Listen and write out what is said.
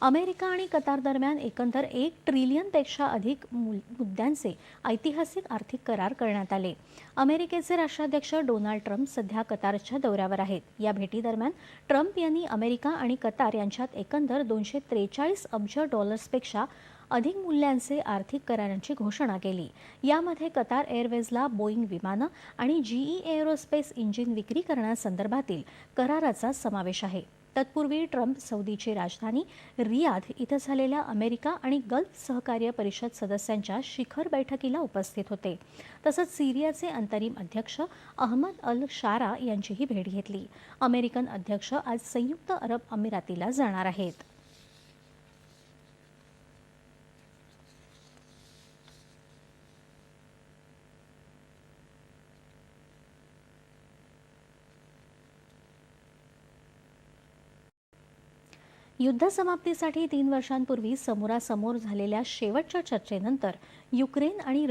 America आणि Qatar दरम्यान एकंदर 1 ट्रिलियनपेक्षा अधिक मुद्द्यांचे ऐतिहासिक आर्थिक करार करण्यात आले. अमेरिकेचे राष्ट्राध्यक्ष डोनाल्ड ट्रम्प सध्या कतारच्या दौऱ्यावर आहेत. या भेटीदरम्यान ट्रम्प यांनी अमेरिका आणि कतार यांच्यात एकंदर $243 अब्ज पेक्षा अधिक मूल्यांचे आर्थिक करारांची घोषणा केली. यामध्ये कतार एअरवेजला बोईंग विमानं आणि जीई एरोस्पेस इंजिन विक्री करण्यासंदर्भातील कराराचा समावेश आहे. तत्पूर्वी ट्रम्प सौदीची राजधानी रियाध इथं झालेल्या अमेरिका आणि गल्फ सहकार्य परिषद सदस्यांच्या शिखर बैठकीला उपस्थित होते. तसंच सिरियाचे अंतरिम अध्यक्ष अहमद अल शारा यांचीही भेट घेतली. अमेरिकन अध्यक्ष आज संयुक्त अरब अमिरातीला जाणार आहेत. युद्धसमाप्तीसाठी 3 वर्षांपूर्वी समोरासमोर झालेल्या शेवटच्या चर्चेनंतर युक्रेन आणि